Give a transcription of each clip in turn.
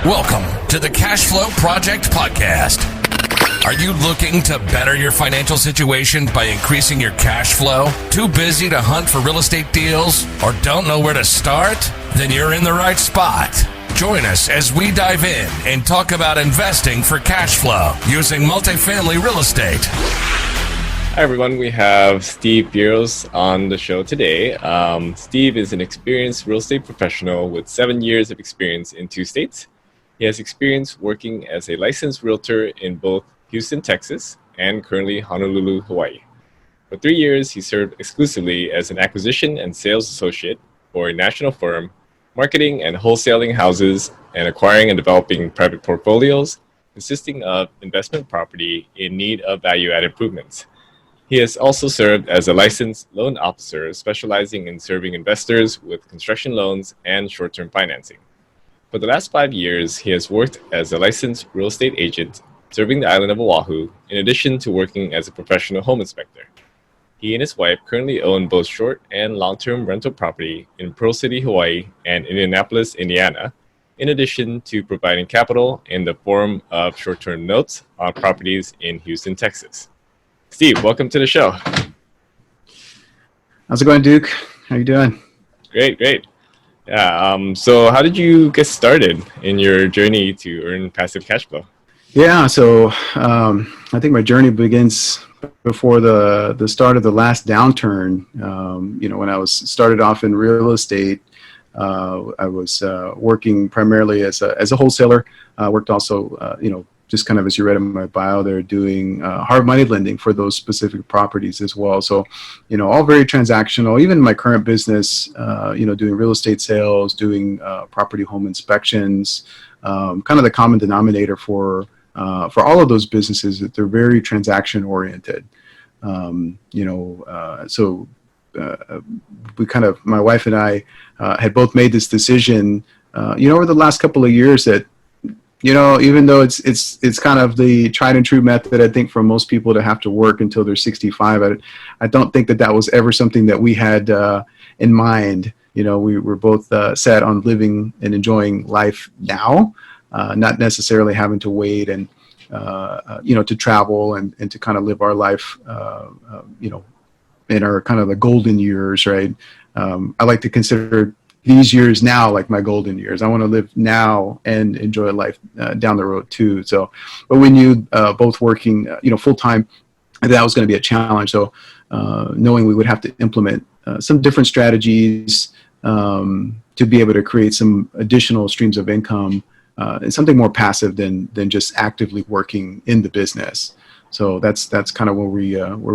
Welcome to the Cash Flow Project Podcast. Are you looking to better your financial situation by increasing your cash flow? Too busy to hunt for real estate deals or don't know where to start? Then you're in the right spot. Join us as we dive in and talk about investing for cash flow using multifamily real estate. Hi everyone, we have Steve Buros on the show today. Steve is an experienced real estate professional with 7 years of experience in 2 states. He has experience working as a licensed realtor in both Houston, Texas, and currently Honolulu, Hawaii. For 3 years, he served exclusively as an acquisition and sales associate for a national firm, marketing and wholesaling houses and acquiring and developing private portfolios consisting of investment property in need of value-add improvements. He has also served as a licensed loan officer specializing in serving investors with construction loans and short-term financing. For the last 5 years, he has worked as a licensed real estate agent serving the island of Oahu, in addition to working as a professional home inspector. He and his wife currently own both short and long-term rental property in Pearl City, Hawaii, and Indianapolis, Indiana, in addition to providing capital in the form of short-term notes on properties in Houston, Texas. Steve, welcome to the show. How's it going, Duke? How you doing? Great. Yeah. So how did you get started in your journey to earn passive cash flow? Yeah. So I think my journey begins before the start of the last downturn. When I was started off in real estate, I was working primarily as a wholesaler. Worked also, just kind of as you read in my bio there, doing hard money lending for those specific properties as well. So, all very transactional. Even my current business, doing real estate sales, doing property home inspections, kind of the common denominator for all of those businesses that they're very transaction oriented. We kind of, my wife and I had both made this decision, over the last couple of years that, even though it's kind of the tried and true method, I think for most people to have to work until they're 65, I don't think that was ever something that we had in mind. We were both set on living and enjoying life now, not necessarily having to wait and, to travel and to kind of live our life, in our kind of the golden years, right? I like to consider these years now like my golden years. I want to live now and enjoy life down the road too. So, but we knew both working, full time, that was going to be a challenge. So, knowing we would have to implement some different strategies to be able to create some additional streams of income and something more passive than just actively working in the business. So that's kind of where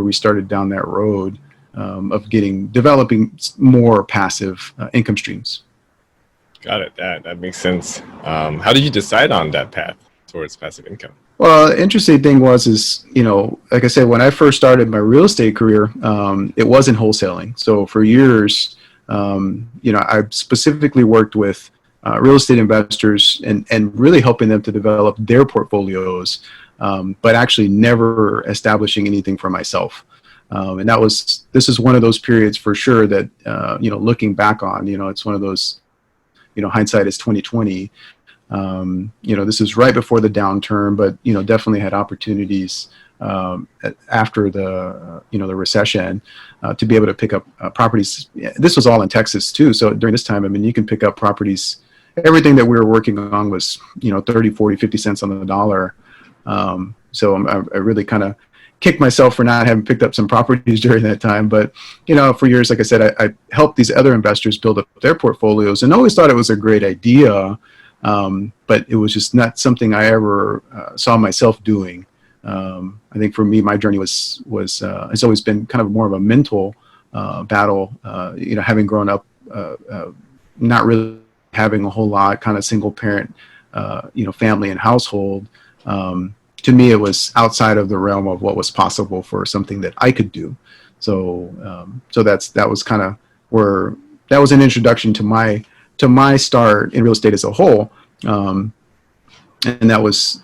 we started down that road of developing more passive income streams. Got it. That makes sense. How did you decide on that path towards passive income? Well, the interesting thing is, like I said, when I first started my real estate career, it wasn't wholesaling. So for years, I specifically worked with real estate investors and really helping them to develop their portfolios, but actually never establishing anything for myself. And this is one of those periods for sure that, looking back on, it's one of those, hindsight is 2020. This is right before the downturn, but, definitely had opportunities after the recession to be able to pick up properties. This was all in Texas too. So during this time, you can pick up properties. Everything that we were working on was, 30, 40, 50 cents on the dollar. So I really kind of kicked myself for not having picked up some properties during that time. But, for years, like I said, I helped these other investors build up their portfolios and always thought it was a great idea. But it was just not something I ever saw myself doing. I think for me, my journey has always been kind of more of a mental battle, having grown up, not really having a whole lot, kind of single parent, family and household. To me, it was outside of the realm of what was possible for something that I could do. So that was kind of where that was an introduction to my start in real estate as a whole. And that was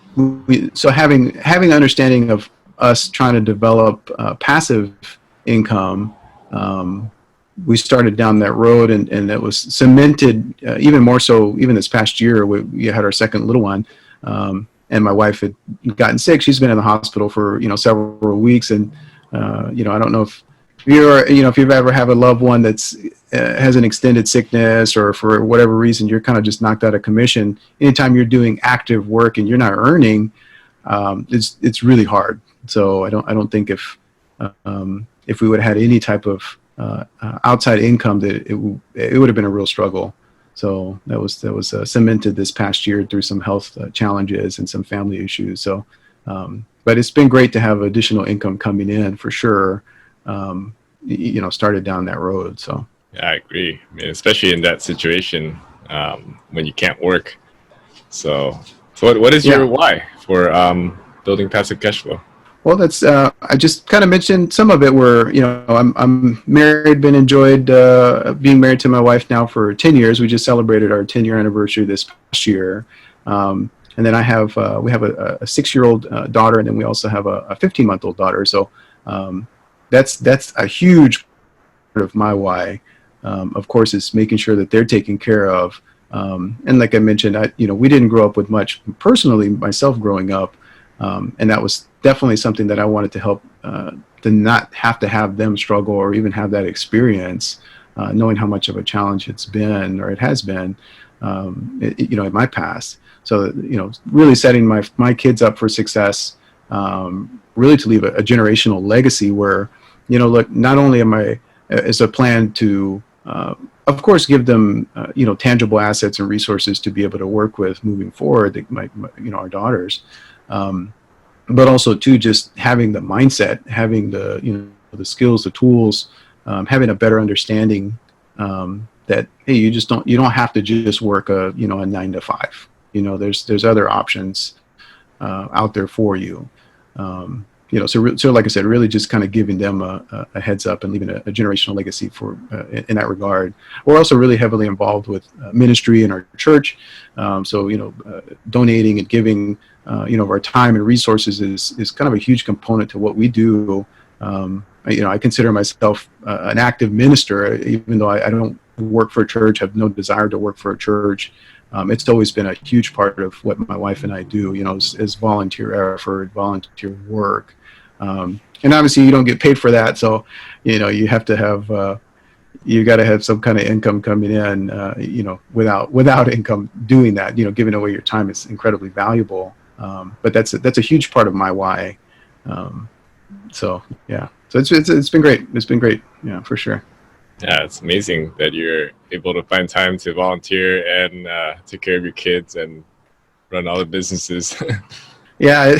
so having understanding of us trying to develop passive income we started down that road, and it was cemented even more so. Even this past year, we had our second little one, and my wife had gotten sick. She's been in the hospital for several weeks, and I don't know if if you've ever have a loved one that's has an extended sickness, or for whatever reason you're kind of just knocked out of commission. Anytime you're doing active work and you're not earning, it's really hard. So I don't think if we would have had any type of outside income, that it would have been a real struggle. So that was cemented this past year through some health challenges and some family issues. So, but it's been great to have additional income coming in for sure. Started down that road. So yeah, I agree. I mean, especially in that situation when you can't work. So what is your why for building passive cash flow? Well, that's I just kind of mentioned some of it. Where I'm married, been enjoyed being married to my wife now for 10 years. We just celebrated our 10-year anniversary this past year, and then we have a 6-year-old daughter, and then we also have a 15-month-old daughter. So that's a huge part of my why. Of course, is making sure that they're taken care of. And like I mentioned, we didn't grow up with much personally myself growing up. And that was definitely something that I wanted to help to not have to have them struggle or even have that experience, knowing how much of a challenge it's been, or it has been, in my past. So, really setting my kids up for success, really to leave a generational legacy where, look, not only is a plan to, of course, give them, tangible assets and resources to be able to work with moving forward, our daughters, but also too, just having the mindset, having the skills, the tools, having a better understanding that, hey, you don't have to just work a 9 to 5. There's other options out there for you. So like I said, really just kind of giving them a heads up and leaving a generational legacy in that regard. We're also really heavily involved with ministry in our church. Donating and giving, our time and resources is kind of a huge component to what we do. I consider myself an active minister, even though I don't work for a church, have no desire to work for a church. It's always been a huge part of what my wife and I do, is volunteer effort, volunteer work. And obviously you don't get paid for that. So, you have to have, you got to have some kind of income coming in, without income doing that, giving away your time is incredibly valuable. But that's a huge part of my why. So it's been great. It's been great. Yeah, for sure. Yeah, it's amazing that you're able to find time to volunteer and take care of your kids and run all the businesses. Yeah,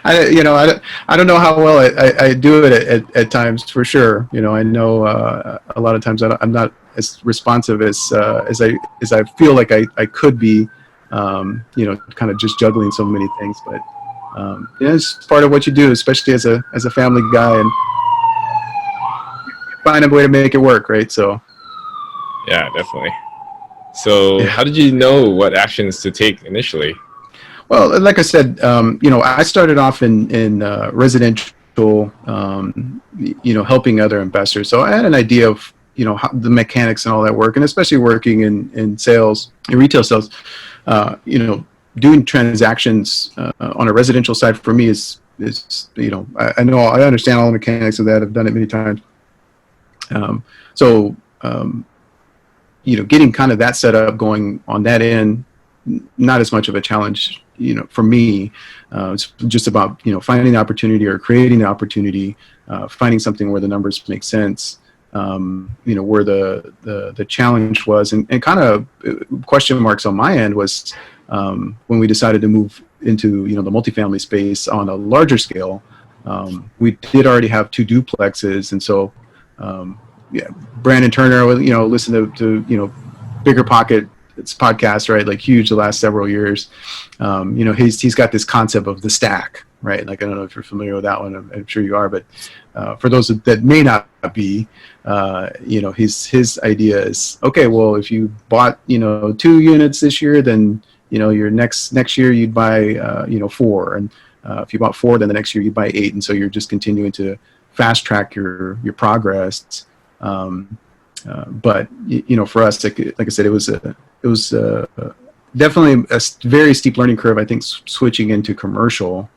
I don't know how well I do it at times, for sure. I know a lot of times I'm not as responsive as I feel like I could be. Kind of just juggling so many things, but it's part of what you do, especially as a family guy, and find a way to make it work, right? So yeah, definitely. So how did you know what actions to take initially? Well, like I said, I started off in residential, helping other investors. So I had an idea of, how the mechanics and all that work, and especially working in sales, in retail sales, doing transactions on a residential side for me is I understand all the mechanics of that. I've done it many times. Getting kind of that set up going on that end, not as much of a challenge, for me. It's just about, finding the opportunity or creating the opportunity, finding something where the numbers make sense, where the challenge was, and kind of question marks on my end was when we decided to move into, the multifamily space on a larger scale. We did already have 2 duplexes, and so Brandon Turner, listen to Bigger Pocket, it's podcast, right? Like huge the last several years. He's got this concept of the stack, right? Like, I don't know if you're familiar with that one. I'm sure you are, but for those that may not be, his idea is, okay, well, if you bought, 2 units this year, then, your next year you'd buy, 4. And if you bought 4, then the next year you'd buy 8. And so you're just continuing to fast track your progress. But for us, like I said, it was definitely a very steep learning curve. I think switching into commercial.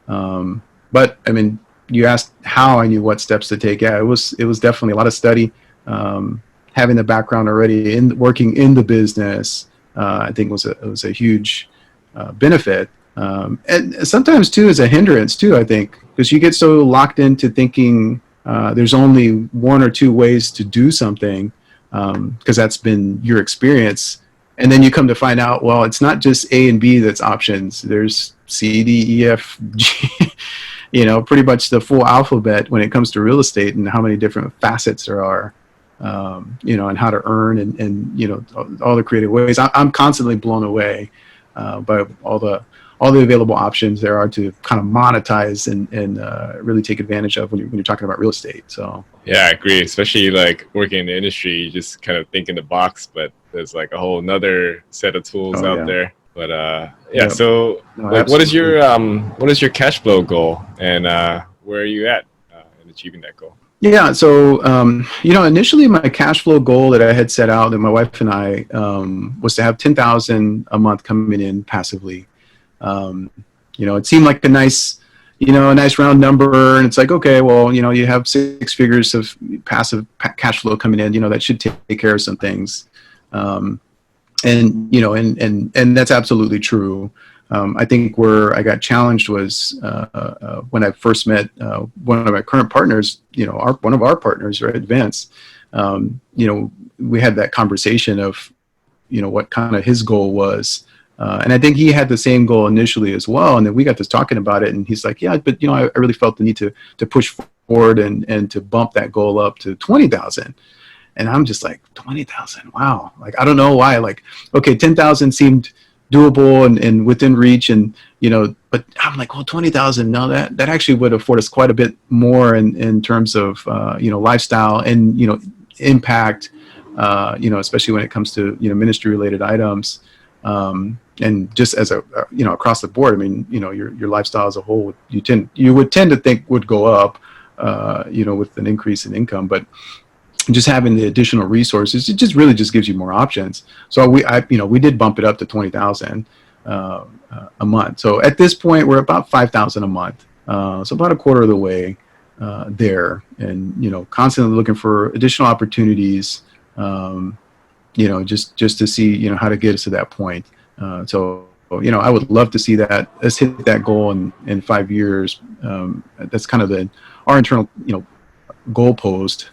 But I mean, you asked how I knew what steps to take. Yeah, it was definitely a lot of study. Having the background already in working in the business, I think was a huge benefit. And sometimes too is a hindrance too, I think, because you get so locked into thinking there's only one or two ways to do something, because that's been your experience. And then you come to find out, well, it's not just A and B that's options. There's C, D, E, F, G, pretty much the full alphabet when it comes to real estate and how many different facets there are, and how to earn and all the creative ways. I'm constantly blown away by all the available options there are to kind of monetize and really take advantage of when you're talking about real estate. So yeah, I agree. Especially like working in the industry, you just kind of think in the box, but there's like a whole nother set of tools out there. But so like, what is your cash flow goal, and where are you at in achieving that goal? Yeah, so initially my cash flow goal that I had set out, that my wife and I, was to have $10,000 a month coming in passively. It seemed like a nice round number, and it's like, okay, well, you have 6 figures of passive cash flow coming in, that should take care of some things. And that's absolutely true. I think where I got challenged was when I first met one of my current partners, one of our partners, right, Vince. We had that conversation of, what kind of his goal was. And I think he had the same goal initially as well. And then we got to talking about it, and he's like, yeah, but I really felt the need to push forward and to bump that goal up to 20,000. And I'm just like, 20,000, wow. Like, I don't know why. Like, okay, 10,000 seemed doable and within reach, and but I'm like, well, 20,000, no, that actually would afford us quite a bit more in terms of lifestyle and impact, especially when it comes to ministry related items. And just as across the board, I mean, your lifestyle as a whole, you would tend to think would go up, with an increase in income, but just having the additional resources, it just really just gives you more options. So we did bump it up to 20,000 a month. So at this point, we're about 5,000 a month. So about a quarter of the way there, and constantly looking for additional opportunities. Just to see, how to get us to that point. So I would love to see that us hit that goal in 5 years. That's kind of our internal, goalpost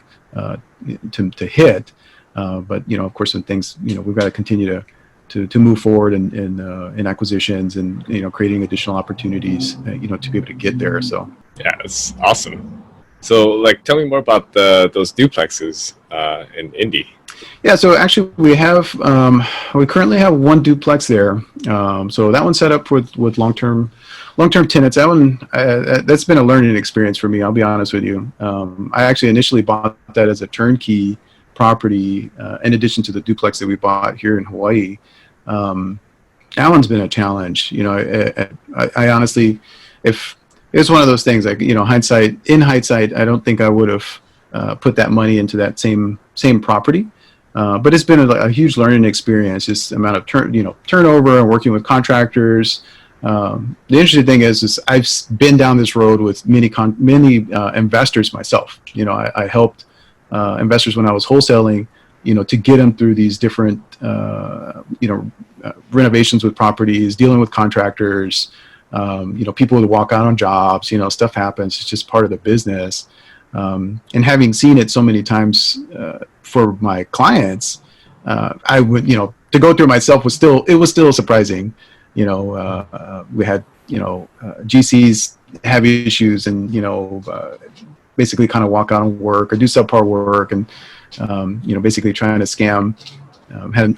to hit. But of course, when things, we've got to continue to move forward in acquisitions and creating additional opportunities, to be able to get there. So yeah, it's awesome. So like, tell me more about those duplexes in Indy. Yeah, so actually we currently have one duplex there. So that one's set up with long-term tenants. That one, that's been a learning experience for me, I'll be honest with you. I actually initially bought that as a turnkey property, in addition to the duplex that we bought here in Hawaii. That one's been a challenge. I honestly, if it's one of those things, like, in hindsight, I don't think I would have put that money into that same property. But it's been a huge learning experience, just the amount of turnover and working with contractors. The interesting thing is I've been down this road with many investors myself. I helped investors when I was wholesaling, to get them through these different, renovations with properties, dealing with contractors, people would walk out on jobs, stuff happens. It's just part of the business. And having seen it so many times for my clients, I would, to go through it myself was still surprising. We had, GCs have issues and, basically kind of walk out on work or do subpar work and, basically trying to scam, had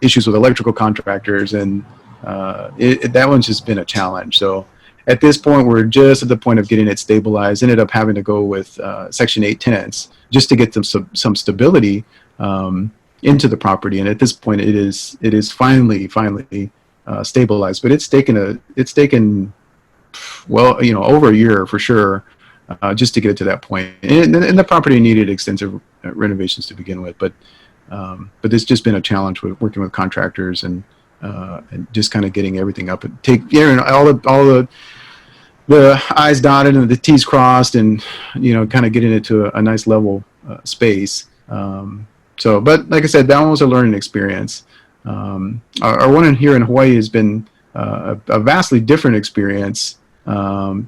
issues with electrical contractors, and that one's just been a challenge. So at this point, we're just at the point of getting it stabilized. Ended up having to go with Section 8 tenants just to get them some stability into the property. And at this point, it is finally stabilized. But it's taken over a year for sure, just to get it to that point. And the property needed extensive renovations to begin with. But it's just been a challenge with working with contractors and just kind of getting everything up and all the I's dotted and the T's crossed, and kind of getting it to a nice level space. But like I said, that one was a learning experience. Our one here in Hawaii has been a vastly different experience,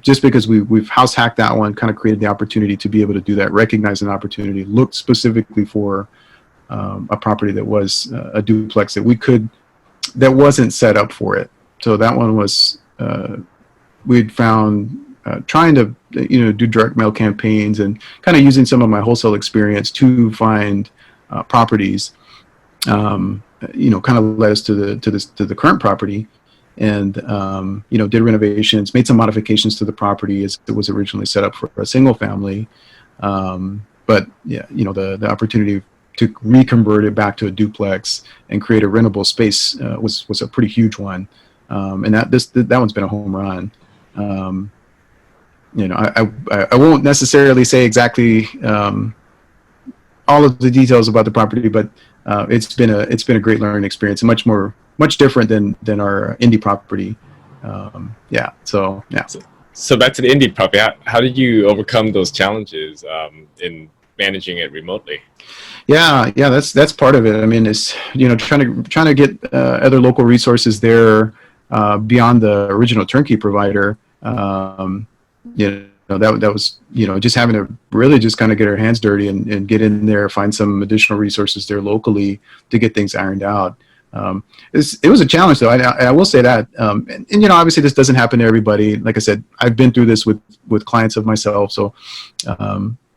just because we've house hacked that one, kind of created the opportunity to be able to do that, recognize an opportunity, looked specifically for a property that was a duplex that wasn't set up for it. So that one was we'd found trying to do direct mail campaigns and kind of using some of my wholesale experience to find properties. Kind of led us to the current property, and did renovations, made some modifications to the property as it was originally set up for a single family. But yeah, the opportunity to reconvert it back to a duplex and create a rentable space was a pretty huge one. And that one's been a home run. I won't necessarily say exactly all of the details about the property, but it's been a great learning experience, and much different than our indie property. So back to the indie property, how did you overcome those challenges in managing it remotely? Yeah, that's part of it. I mean, it's trying to get other local resources there beyond the original turnkey provider. That was just having to really just kind of get our hands dirty and get in there, find some additional resources there locally to get things ironed out. It was a challenge, though. I will say that, and obviously this doesn't happen to everybody. Like I said, I've been through this with clients of myself. So,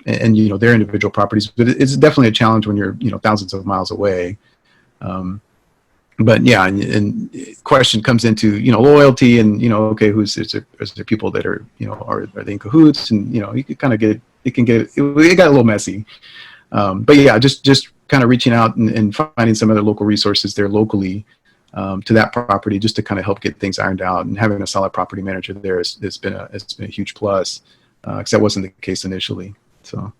and their individual properties, but it's definitely a challenge when you're thousands of miles away. But yeah, and question comes into loyalty, and okay, is there people that are are they in cahoots, and you can kind of it got a little messy. But yeah, just kind of reaching out and finding some other local resources there locally to that property, just to kind of help get things ironed out, and having a solid property manager there has been a huge plus, because that wasn't the case initially. So,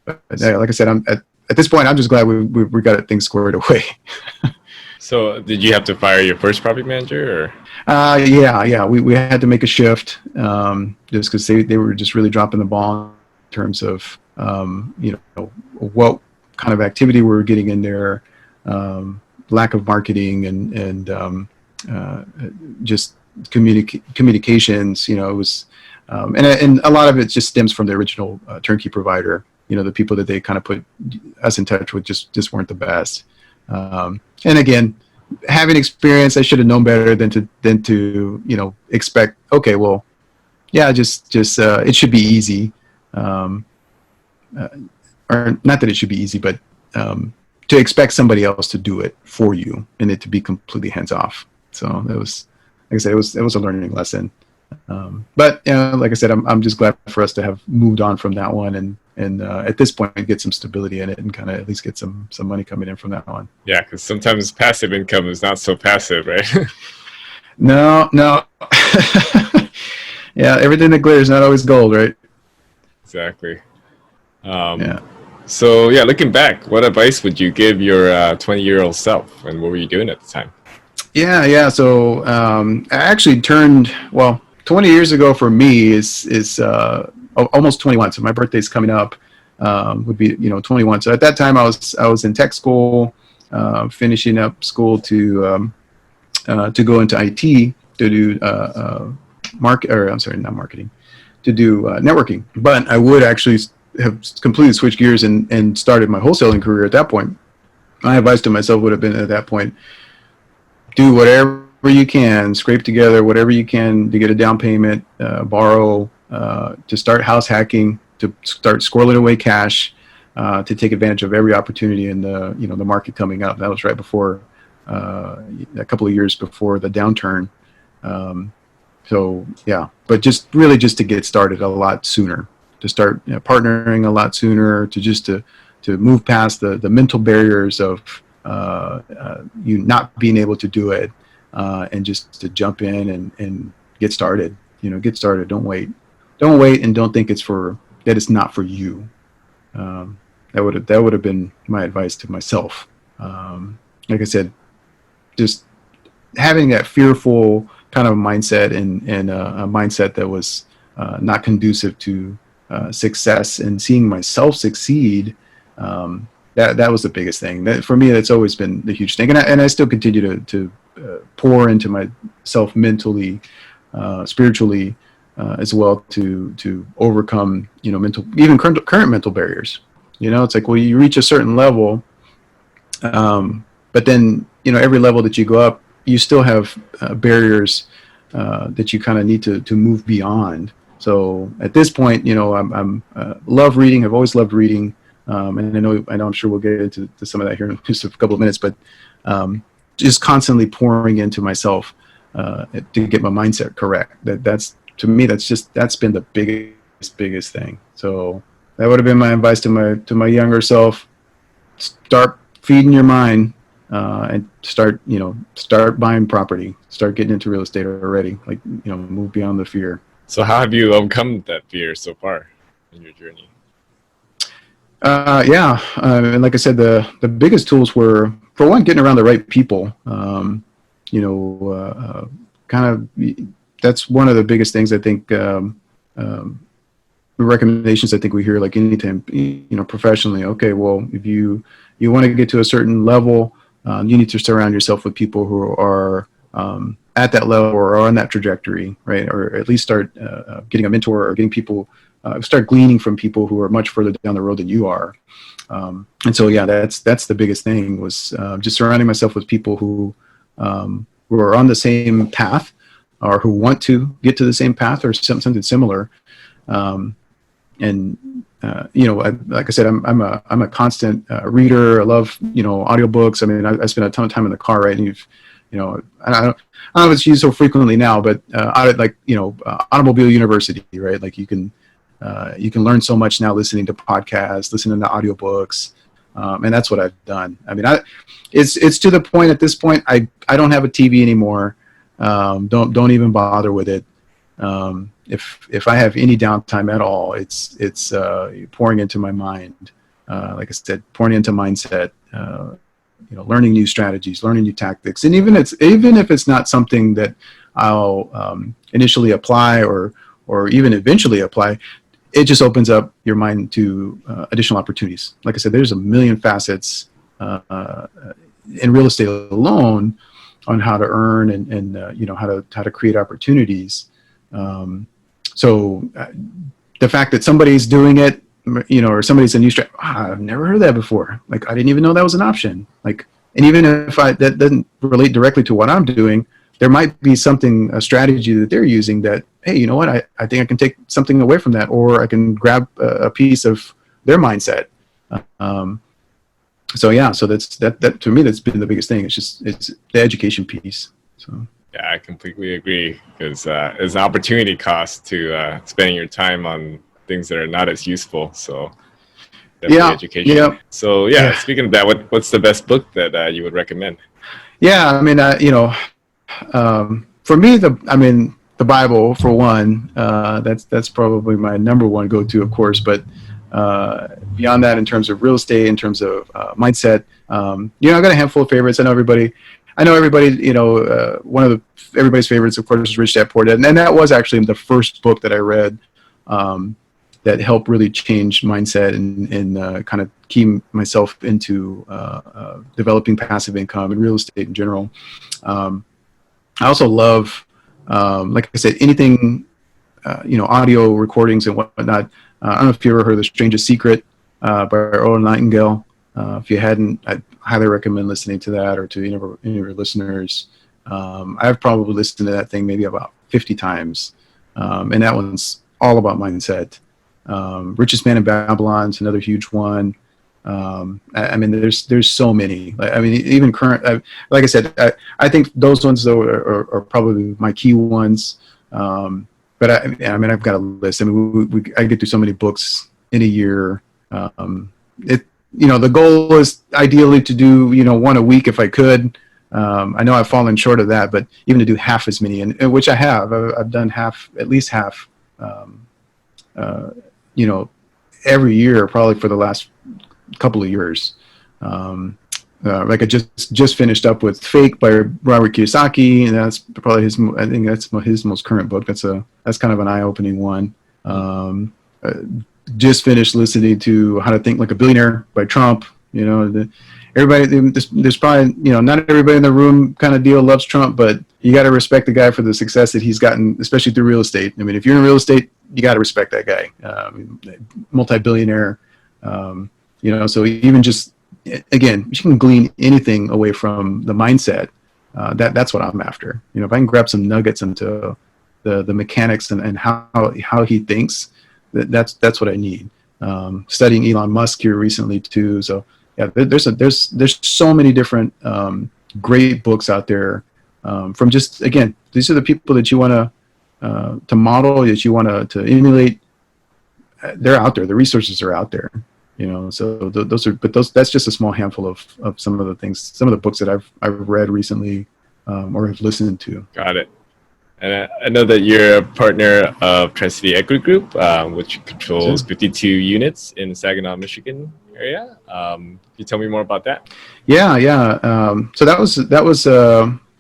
but yeah, like I said, at this point, I'm just glad we got things squared away. So did you have to fire your first property manager, or? Yeah. We had to make a shift, just because they were just really dropping the ball in terms of, what kind of activity we were getting in there, lack of marketing and just communications. It was, and a lot of it just stems from the original turnkey provider. The people that they kind of put us in touch with just weren't the best. And again, having experience, I should have known better than to expect, okay, well, yeah, just it should be easy. Or not that it should be easy, but to expect somebody else to do it for you and it to be completely hands off. So it was, like I said, it was a learning lesson. But like I said, I'm just glad for us to have moved on from that one and at this point get some stability in it and kind of at least get some money coming in from that one. Yeah, because sometimes passive income is not so passive, right? No. Yeah, everything that glitters is not always gold, right? Exactly. Yeah. So yeah, looking back, what advice would you give your 20-year-old self, and what were you doing at the time? Yeah. So I actually turned 20 years ago for me is almost 21. So my birthday's coming up. Would be 21. So at that time I was in tech school, finishing up school to go into IT to do to do networking. But I would actually have completely switched gears and started my wholesaling career at that point. My advice to myself would have been at that point, do whatever you can, scrape together whatever you can to get a down payment, borrow, to start house hacking, to start squirreling away cash, to take advantage of every opportunity in the the market coming up. That was right before a couple of years before the downturn. So yeah, but just to get started a lot sooner, to start partnering a lot sooner, to move past the mental barriers of you not being able to do it, and just to jump in and get started. Get started. Don't wait, and don't think it's not for you. that would have been my advice to myself. Like I said, just having that fearful kind of mindset and a mindset that was not conducive to success, and seeing myself succeed. That was the biggest thing. That, for me, that's always been the huge thing, and I still continue to pour into myself mentally, spiritually, as well, to overcome even current mental barriers. It's like, well, you reach a certain level, but then every level that you go up, you still have barriers that you kind of need to move beyond. So at this point, I'm love reading. I've always loved reading, and I know I'm sure we'll get into some of that here in just a couple of minutes. But just constantly pouring into myself to get my mindset correct. That's to me, that's been the biggest thing. So that would have been my advice to my younger self. Start feeding your mind. And start buying property, start getting into real estate already, move beyond the fear. So how have you overcome that fear so far in your journey? And like I said, the biggest tools were, for one, getting around the right people. That's one of the biggest things I think. Recommendations I think we hear, like anytime, professionally. Okay, well, if you want to get to a certain level, you need to surround yourself with people who are at that level or on that trajectory, right? Or at least start getting a mentor, or getting people, start gleaning from people who are much further down the road than you are. And so, that's the biggest thing, was just surrounding myself with people who are on the same path, or who want to get to the same path, or something similar. Like I said, I'm a constant reader. I love, audiobooks. I mean, I spend a ton of time in the car, right? And I don't know if it's used so frequently now, but Automobile University, right? Like you can learn so much now listening to podcasts, listening to audiobooks. And that's what I've done. I mean, it's to the point at this point, I don't have a TV anymore. Don't even bother with it. If I have any downtime at all, it's pouring into my mind. Like I said, pouring into mindset, learning new strategies, learning new tactics. And even if it's not something that I'll initially apply or even eventually apply, it just opens up your mind to additional opportunities. Like I said, there's a million facets in real estate alone on how to earn and how to create opportunities. So the fact that somebody's doing it, or somebody's a new strategy, I've never heard that before. Like, I didn't even know that was an option. Like, and even if that doesn't relate directly to what I'm doing, there might be a strategy that they're using that, hey, you know what? I think I can take something away from that, or I can grab a piece of their mindset. So that to me, that's been the biggest thing. It's the education piece. So. Yeah, I completely agree, because there's an opportunity cost to spending your time on things that are not as useful. So definitely education. Yeah. So speaking of that, what's the best book that you would recommend? Yeah, I mean, for me, the Bible, for one, that's probably my number one go-to, of course. But beyond that, in terms of real estate, in terms of mindset, I've got a handful of favorites. I know everybody. One of everybody's favorites, of course, is Rich Dad Poor Dad, and that was actually the first book that I read that helped really change mindset and kind of key myself into developing passive income and real estate in general. I also love, like I said, anything, audio recordings and whatnot. I don't know if you ever heard of The Strangest Secret by Earl and Nightingale. If you hadn't, I'd highly recommend listening to that, or to any of your listeners. I've probably listened to that thing maybe about 50 times. And that one's all about mindset. Richest Man in Babylon is another huge one. I mean, there's so many. I mean, even current, like I said, I think those ones though are probably my key ones. But I mean, I've got a list. I mean, I get through so many books in a year. The goal is ideally to do, one a week if I could. I know I've fallen short of that, but even to do half as many, and which I have. I've done at least half, every year, probably for the last couple of years. Like I just finished up with Fake by Robert Kiyosaki, and that's probably I think that's his most current book. That's kind of an eye-opening one. Just finished listening to How to Think Like a Billionaire by Trump. There's probably, not everybody in the room kind of deal loves Trump, but you got to respect the guy for the success that he's gotten, especially through real estate. I mean, if you're in real estate, you got to respect that guy, multi-billionaire. So even just, again, you can glean anything away from the mindset. That's what I'm after. If I can grab some nuggets into the mechanics and how he thinks, that's what I need. Studying Elon Musk here recently too. So yeah, there's so many different great books out there. From just, again, these are the people that you want to model, that you want to emulate. They're out there. The resources are out there. So that's just a small handful of some of the things, some of the books that I've read recently or have listened to. Got it. And I know that you're a partner of Trustee Equity Group, which controls 52 units in the Saginaw, Michigan area. Can you tell me more about that? Yeah. So that was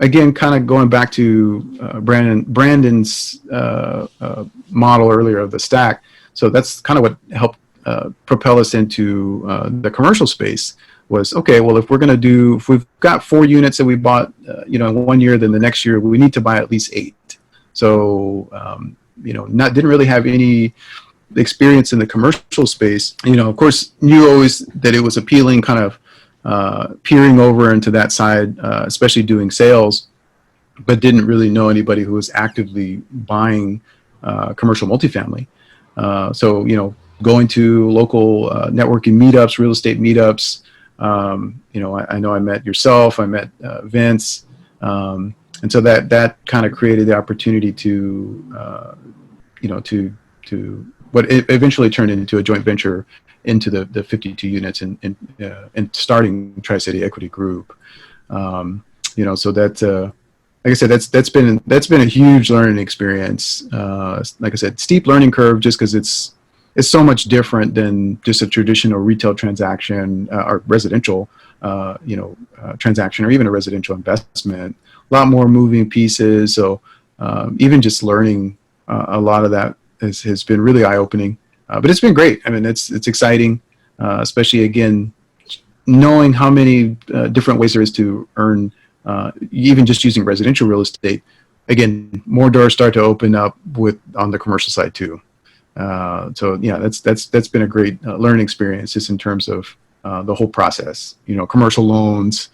again, kind of going back to Brandon's model earlier of the stack. So that's kind of what helped propel us into the commercial space. Was, okay, well, if we've got 4 units that we bought, in 1 year, then the next year we need to buy at least 8. So, didn't really have any experience in the commercial space. Of course, knew always that it was appealing, kind of peering over into that side, especially doing sales, but didn't really know anybody who was actively buying commercial multifamily. So, going to local networking meetups, real estate meetups. I know I met yourself, I met Vince, and so that kind of created the opportunity to what it eventually turned into a joint venture into the 52 units and starting Tri-City Equity Group. So that, like I said, that's been a huge learning experience. Like I said, steep learning curve, just because it's so much different than just a traditional retail transaction or residential, transaction, or even a residential investment. A lot more moving pieces. So even just learning a lot of that has been really eye-opening. But it's been great. I mean, it's exciting, especially, again, knowing how many different ways there is to earn, even just using residential real estate. Again, more doors start to open up on the commercial side too. So yeah, that's been a great learning experience, just in terms of the whole process. Commercial loans,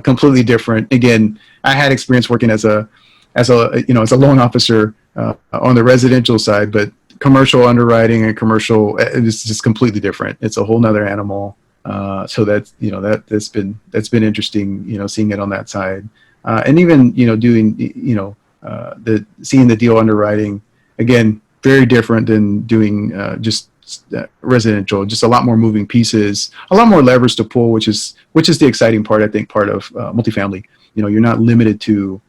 completely different. Again, I had experience working as a loan officer on the residential side, but commercial underwriting and commercial, it's just completely different. It's a whole nother animal. So that's been interesting. Seeing it on that side, and even doing seeing the deal underwriting, again, very different than doing just residential. Just a lot more moving pieces, a lot more levers to pull, which is the exciting part. I think part of multifamily. You're not limited to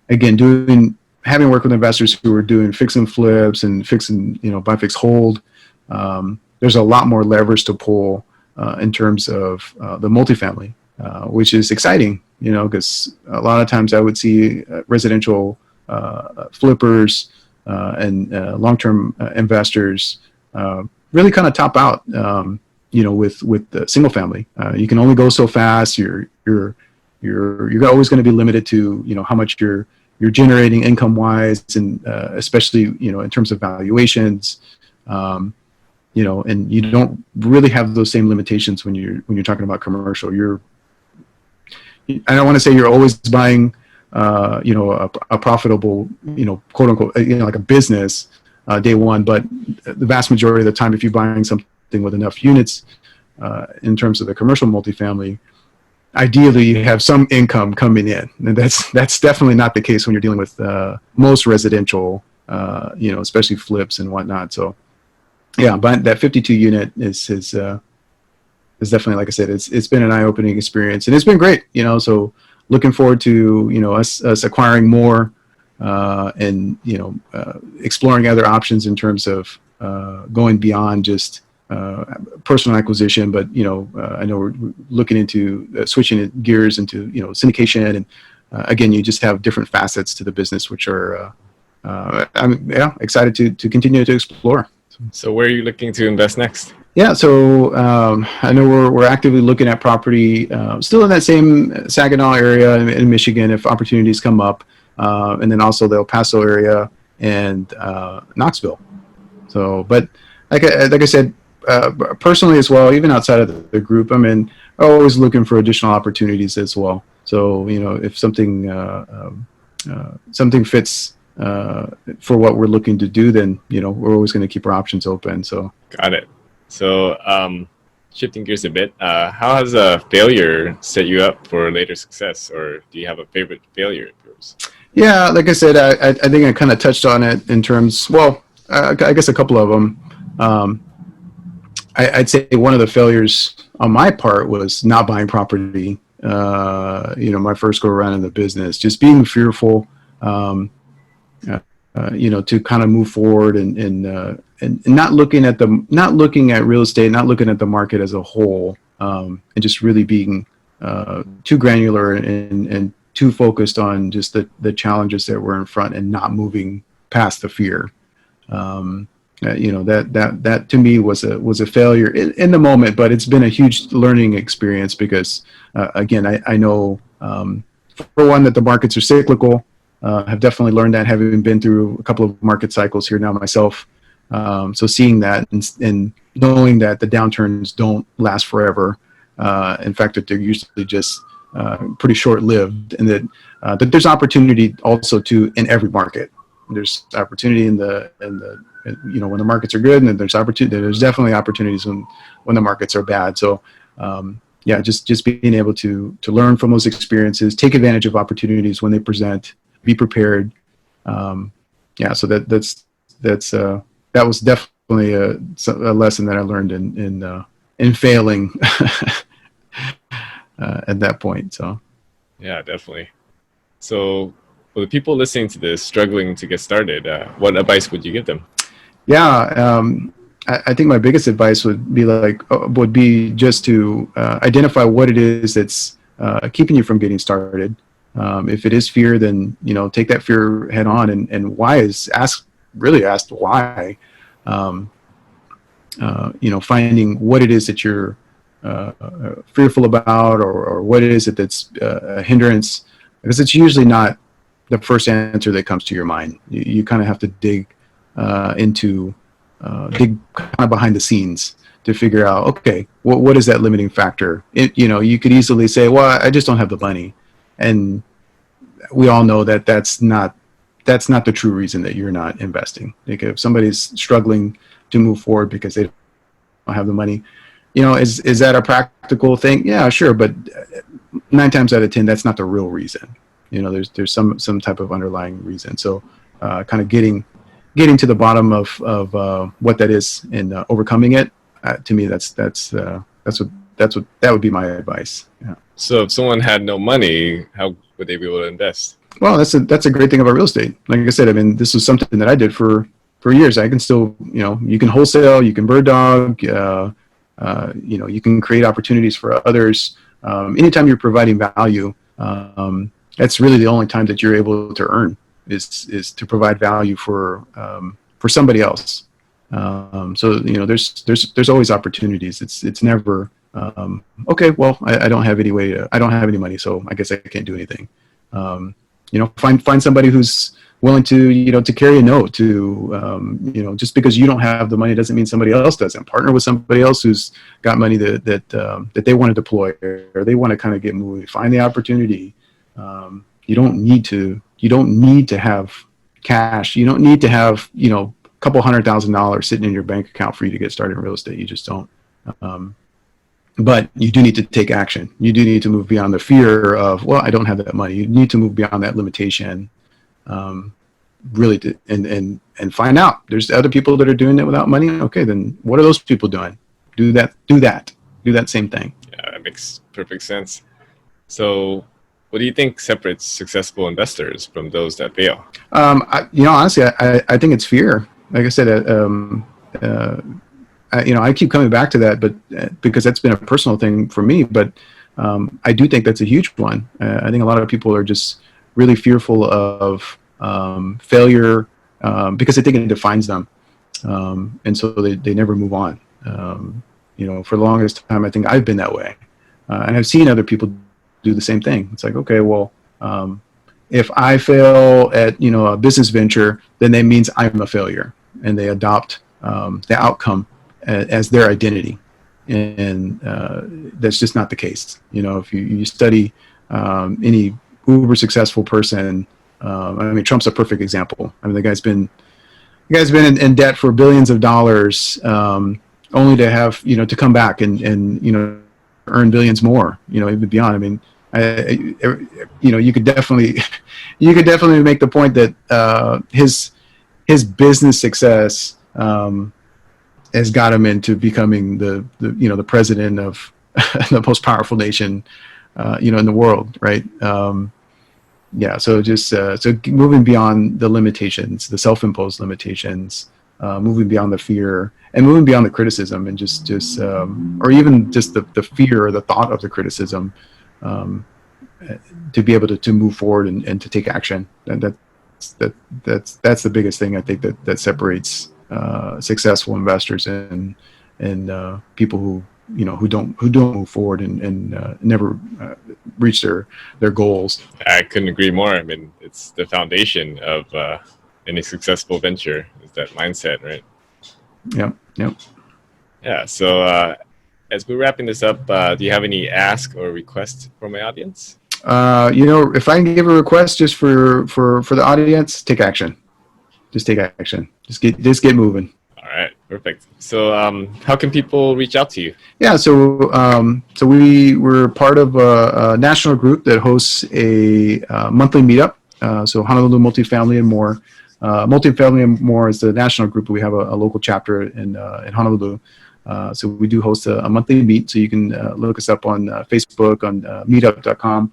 again having worked with investors who are doing fix and flips and fixing buy, fix, hold. There's a lot more levers to pull in terms of the multifamily, which is exciting. Because a lot of times I would see residential flippers and long-term investors really kind of top out, with the single family. You can only go so fast. You're always going to be limited to how much you're generating income-wise, and especially in terms of valuations. And you don't really have those same limitations when you're talking about commercial. I don't want to say you're always buying a profitable, quote unquote, like a business day one, but the vast majority of the time, if you're buying something with enough units, in terms of the commercial multifamily, ideally you have some income coming in, and that's definitely not the case when you're dealing with most residential, especially flips and whatnot. So yeah, but that 52 unit is definitely, like I said, it's been an eye-opening experience, and it's been great. So looking forward to us acquiring more, and exploring other options in terms of going beyond just personal acquisition, but I know we're looking into switching gears into syndication, and again, you just have different facets to the business, which are I'm excited to continue to explore. So where are you looking to invest next? Yeah, so I know we're actively looking at property still in that same Saginaw area in Michigan if opportunities come up, and then also the El Paso area and Knoxville. So, but like I said, personally as well, even outside of the group, I'm always looking for additional opportunities as well. So if something fits for what we're looking to do, then we're always going to keep our options open. So got it. So shifting gears a bit, how has a failure set you up for later success, or do you have a favorite failure of yours? Yeah, like I said, I think I kind of touched on it in terms. Well, I guess a couple of them. I'd say one of the failures on my part was not buying property. My first go around in the business, just being fearful. To kind of move forward and not looking at real estate, not looking at the market as a whole, and just really being too granular and too focused on just the challenges that were in front and not moving past the fear. That to me was a failure in the moment, but it's been a huge learning experience because again, I know for one that the markets are cyclical. Have definitely learned that, having been through a couple of market cycles here now myself. So seeing that and knowing that the downturns don't last forever. In fact, that they're usually just pretty short-lived, and that there's opportunity also in every market. There's opportunity in the when the markets are good, and then there's definitely opportunities when the markets are bad. So just being able to learn from those experiences, take advantage of opportunities when they present. Be prepared. So that was definitely a lesson that I learned in failing at that point. So yeah, definitely. So for the people listening to this, struggling to get started, what advice would you give them? Yeah, I think my biggest advice would be just to identify what it is that's keeping you from getting started. If it is fear, then take that fear head on, and why is ask why. Finding what it is that you're fearful about, or what it is that's a hindrance, because it's usually not the first answer that comes to your mind. You kind of have to dig kind of behind the scenes to figure out, okay, what is that limiting factor? You could easily say, well, I just don't have the money. And we all know that that's not the true reason that you're not investing. Like if somebody's struggling to move forward because they don't have the money, is that a practical thing? Yeah, sure. But 9 times out of 10, that's not the real reason. There's some type of underlying reason. So kind of getting to the bottom of what that is and overcoming it, to me, that would be my advice. Yeah. So if someone had no money, how would they be able to invest? Well, that's a great thing about real estate. Like I said, this was something that I did for years. I can still, you can wholesale, you can bird dog, you can create opportunities for others. Anytime you're providing value, that's really the only time that you're able to earn is to provide value for somebody else. So there's always opportunities. It's never okay. Well, I don't have any money, so I guess I can't do anything. Find somebody who's willing to to carry a note. Just because you don't have the money doesn't mean somebody else doesn't. Partner with somebody else who's got money that they want to deploy, or they want to kind of get moving. Find the opportunity. You don't need to have cash. You don't need to have a couple $100,000 sitting in your bank account for you to get started in real estate. You just don't. But you do need to take action. You do need to move beyond the fear of, well, I don't have that money. You need to move beyond that limitation, really, and find out. There's other people that are doing it without money. Okay, then what are those people doing? Do that same thing. Yeah, that makes perfect sense. So what do you think separates successful investors from those that fail? Honestly, I think it's fear. Like I said, I keep coming back to that, but because that's been a personal thing for me. But I do think that's a huge one. I think a lot of people are just really fearful of failure because they think it defines them, and so they never move on. For the longest time, I think I've been that way, and I've seen other people do the same thing. It's like, okay, well, if I fail at a business venture, then that means I'm a failure, and they adopt the outcome as their identity, and that's just not the case. If you study any uber successful person, Trump's a perfect example. The guy's been in debt for billions of dollars, only to have to come back and earn billions more. Even beyond. You could definitely make the point that his business success has got him into becoming the president of the most powerful nation in the world, right? So just so moving beyond the limitations, the self-imposed limitations, moving beyond the fear and moving beyond the criticism, and just or even just the fear or the thought of the criticism, to be able to move forward and to take action. And that's the biggest thing I think that separates successful investors and people who don't move forward and never reach their goals. I couldn't agree more. It's the foundation of any successful venture is that mindset, right? Yep. Yeah. So as we're wrapping this up, do you have any ask or request for my audience? If I can give a request just for the audience, take action. Just take action. Just get moving. All right, perfect. So, how can people reach out to you? Yeah, so we're part of a national group that hosts a monthly meetup. So Honolulu Multifamily and More. Multifamily and More is the national group, but we have a local chapter in Honolulu. So we do host a monthly meet. So you can look us up on Facebook, on meetup.com.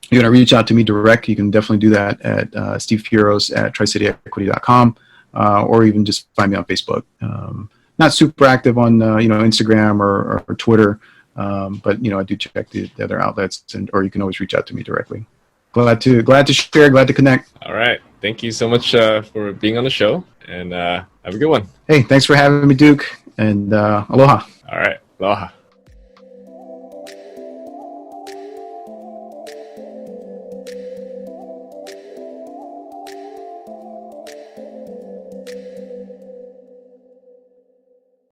You're going to reach out to me direct. You can definitely do that at stevefieros@tricityequity.com, or even just find me on Facebook. Not super active on Instagram or Twitter, but I do check the other outlets, or you can always reach out to me directly. Glad to share, glad to connect. All right. Thank you so much for being on the show, and have a good one. Hey, thanks for having me, Duke, and aloha. All right. Aloha.